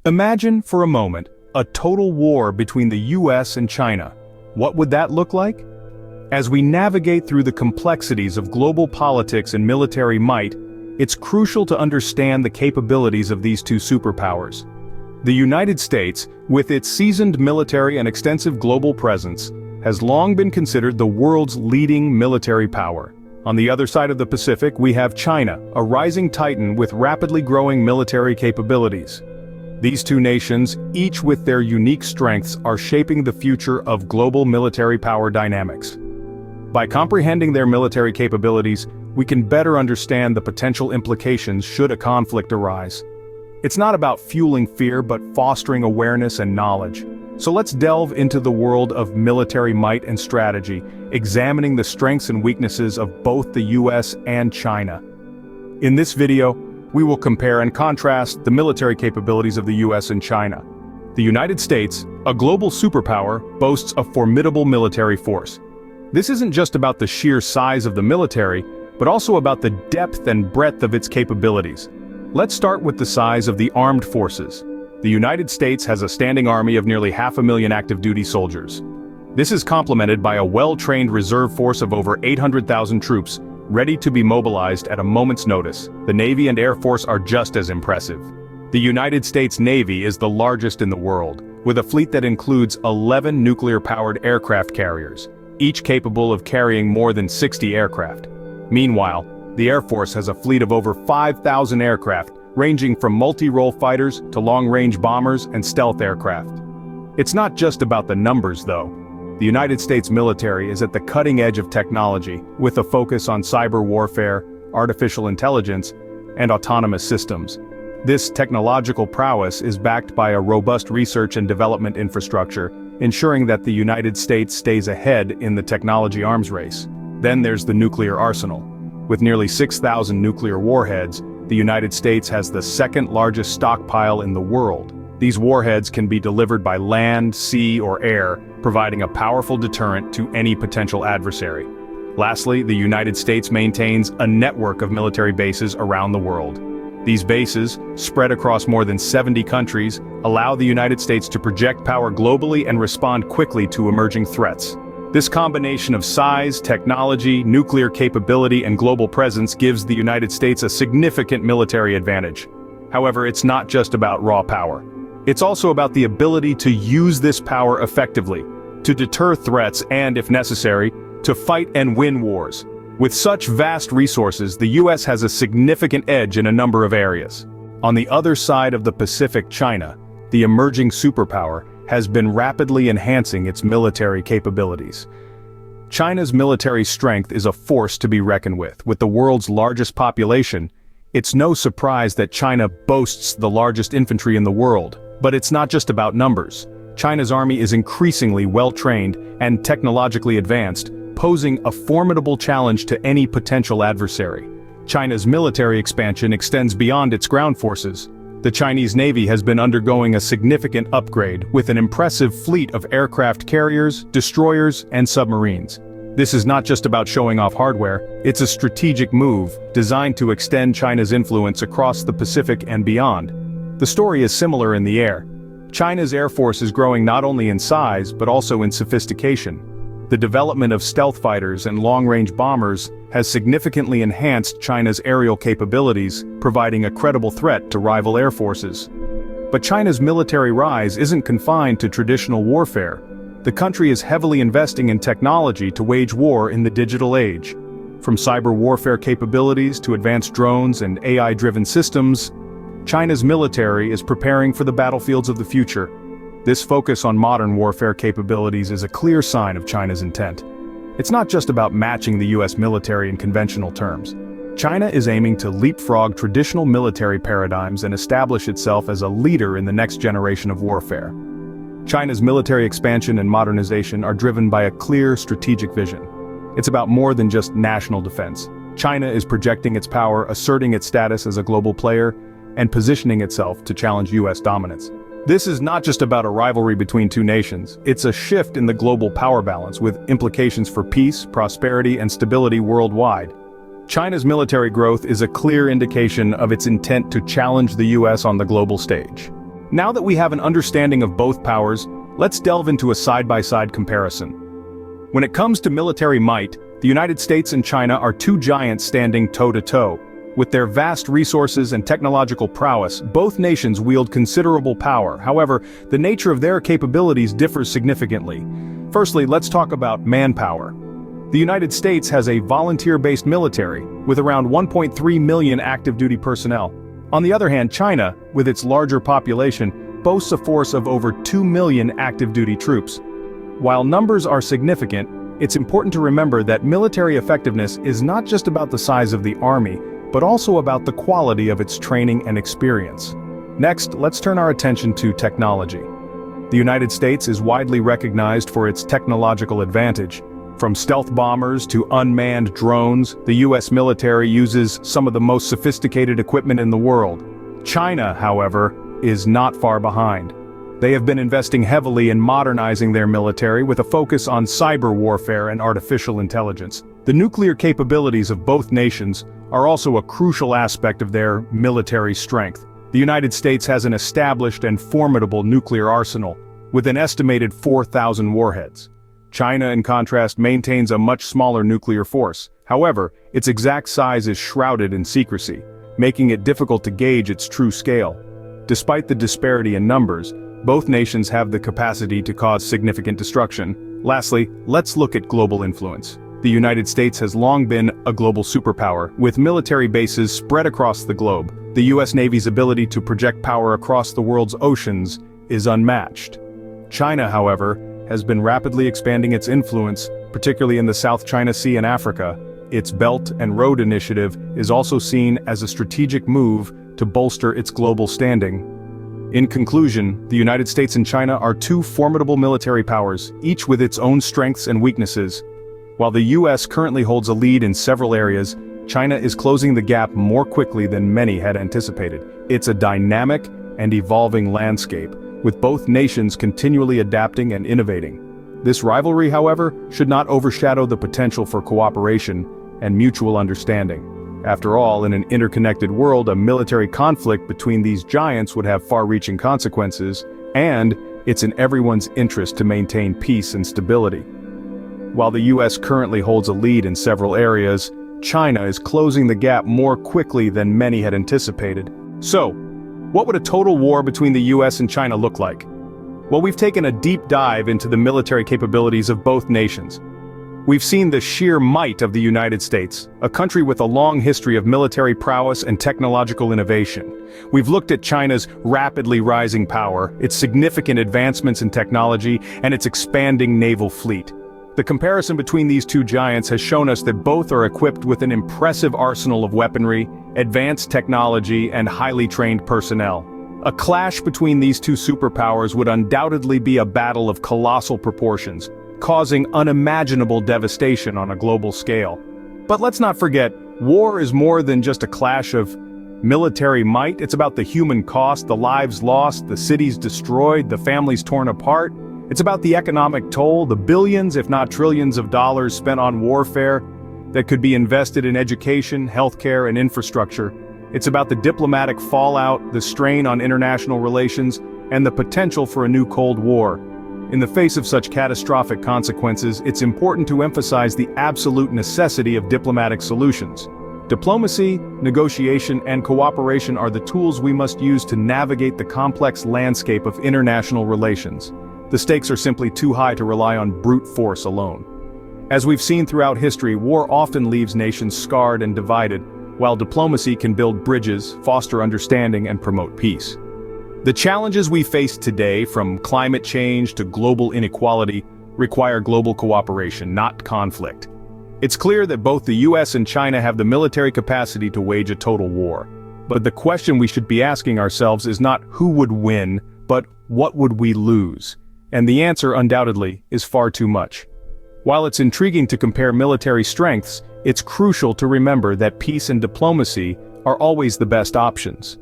Imagine, for a moment, a total war between the US and China. What would that look like? As we navigate through the complexities of global politics and military might, it's crucial to understand the capabilities of these two superpowers. The United States, with its seasoned military and extensive global presence, has long been considered the world's leading military power. On the other side of the Pacific, we have China, a rising titan with rapidly growing military capabilities. These two nations, each with their unique strengths, are shaping the future of global military power dynamics. By comprehending their military capabilities, we can better understand the potential implications should a conflict arise. It's not about fueling fear but fostering awareness and knowledge. So let's delve into the world of military might and strategy, examining the strengths and weaknesses of both the US and China. In this video, we will compare and contrast the military capabilities of the US and China. The United States, a global superpower, boasts a formidable military force. This isn't just about the sheer size of the military, but also about the depth and breadth of its capabilities. Let's start with the size of the armed forces. The United States has a standing army of nearly 500,000 active-duty soldiers. This is complemented by a well-trained reserve force of over 800,000 troops, ready to be mobilized at a moment's notice. The Navy and Air Force are just as impressive. The United States Navy is the largest in the world, with a fleet that includes 11 nuclear-powered aircraft carriers, each capable of carrying more than 60 aircraft. Meanwhile, the Air Force has a fleet of over 5,000 aircraft, ranging from multi-role fighters to long-range bombers and stealth aircraft. It's not just about the numbers, though. The United States military is at the cutting edge of technology, with a focus on cyber warfare, artificial intelligence, and autonomous systems. This technological prowess is backed by a robust research and development infrastructure, ensuring that the United States stays ahead in the technology arms race. Then there's the nuclear arsenal. With nearly 6,000 nuclear warheads, the United States has the second largest stockpile in the world. These warheads can be delivered by land, sea, or air, providing a powerful deterrent to any potential adversary. Lastly, the United States maintains a network of military bases around the world. These bases, spread across more than 70 countries, allow the United States to project power globally and respond quickly to emerging threats. This combination of size, technology, nuclear capability, and global presence gives the United States a significant military advantage. However, it's not just about raw power. It's also about the ability to use this power effectively, to deter threats and, if necessary, to fight and win wars. With such vast resources, the US has a significant edge in a number of areas. On the other side of the Pacific, China, the emerging superpower, has been rapidly enhancing its military capabilities. China's military strength is a force to be reckoned with the world's largest population. It's no surprise that China boasts the largest infantry in the world. But it's not just about numbers. China's army is increasingly well-trained and technologically advanced, posing a formidable challenge to any potential adversary. China's military expansion extends beyond its ground forces. The Chinese Navy has been undergoing a significant upgrade, with an impressive fleet of aircraft carriers, destroyers, and submarines. This is not just about showing off hardware, it's a strategic move designed to extend China's influence across the Pacific and beyond. The story is similar in the air. China's Air Force is growing not only in size but also in sophistication. The development of stealth fighters and long-range bombers has significantly enhanced China's aerial capabilities, providing a credible threat to rival air forces. But China's military rise isn't confined to traditional warfare. The country is heavily investing in technology to wage war in the digital age. From cyber warfare capabilities to advanced drones and AI-driven systems, China's military is preparing for the battlefields of the future. This focus on modern warfare capabilities is a clear sign of China's intent. It's not just about matching the US military in conventional terms. China is aiming to leapfrog traditional military paradigms and establish itself as a leader in the next generation of warfare. China's military expansion and modernization are driven by a clear strategic vision. It's about more than just national defense. China is projecting its power, asserting its status as a global player, and positioning itself to challenge US dominance. This is not just about a rivalry between two nations, it's a shift in the global power balance with implications for peace, prosperity, and stability worldwide. China's military growth is a clear indication of its intent to challenge the US on the global stage. Now that we have an understanding of both powers, let's delve into a side-by-side comparison. When it comes to military might, the United States and China are two giants standing toe-to-toe. With their vast resources and technological prowess, both nations wield considerable power. However, the nature of their capabilities differs significantly. Firstly, let's talk about manpower. The United States has a volunteer-based military, with around 1.3 million active-duty personnel. On the other hand, China, with its larger population, boasts a force of over 2 million active-duty troops. While numbers are significant, it's important to remember that military effectiveness is not just about the size of the army, but also about the quality of its training and experience. Next, let's turn our attention to technology. The United States is widely recognized for its technological advantage. From stealth bombers to unmanned drones, the US military uses some of the most sophisticated equipment in the world. China, however, is not far behind. They have been investing heavily in modernizing their military with a focus on cyber warfare and artificial intelligence. The nuclear capabilities of both nations are also a crucial aspect of their military strength. The United States has an established and formidable nuclear arsenal, with an estimated 4,000 warheads. China, in contrast, maintains a much smaller nuclear force. However, its exact size is shrouded in secrecy, making it difficult to gauge its true scale. Despite the disparity in numbers, both nations have the capacity to cause significant destruction. Lastly, let's look at global influence. The United States has long been a global superpower, with military bases spread across the globe. The US Navy's ability to project power across the world's oceans is unmatched. China, however, has been rapidly expanding its influence, particularly in the South China Sea and Africa. Its Belt and Road Initiative is also seen as a strategic move to bolster its global standing. In conclusion, the United States and China are two formidable military powers, each with its own strengths and weaknesses. While the US currently holds a lead in several areas, China is closing the gap more quickly than many had anticipated. It's a dynamic and evolving landscape, with both nations continually adapting and innovating. This rivalry, however, should not overshadow the potential for cooperation and mutual understanding. After all, in an interconnected world, a military conflict between these giants would have far-reaching consequences, and it's in everyone's interest to maintain peace and stability. While the US currently holds a lead in several areas, China is closing the gap more quickly than many had anticipated. So, what would a total war between the US and China look like? Well, we've taken a deep dive into the military capabilities of both nations. We've seen the sheer might of the United States, a country with a long history of military prowess and technological innovation. We've looked at China's rapidly rising power, its significant advancements in technology, and its expanding naval fleet. The comparison between these two giants has shown us that both are equipped with an impressive arsenal of weaponry, advanced technology, and highly trained personnel. A clash between these two superpowers would undoubtedly be a battle of colossal proportions, causing unimaginable devastation on a global scale. But let's not forget, war is more than just a clash of military might. It's about the human cost, the lives lost, the cities destroyed, the families torn apart. It's about the economic toll, the billions, if not trillions of dollars spent on warfare that could be invested in education, healthcare, and infrastructure. It's about the diplomatic fallout, the strain on international relations, and the potential for a new Cold War. In the face of such catastrophic consequences, it's important to emphasize the absolute necessity of diplomatic solutions. Diplomacy, negotiation, and cooperation are the tools we must use to navigate the complex landscape of international relations. The stakes are simply too high to rely on brute force alone. As we've seen throughout history, war often leaves nations scarred and divided, while diplomacy can build bridges, foster understanding, and promote peace. The challenges we face today, from climate change to global inequality, require global cooperation, not conflict. It's clear that both the US and China have the military capacity to wage a total war. But the question we should be asking ourselves is not who would win, but what would we lose? And the answer, undoubtedly, is far too much. While it's intriguing to compare military strengths, it's crucial to remember that peace and diplomacy are always the best options.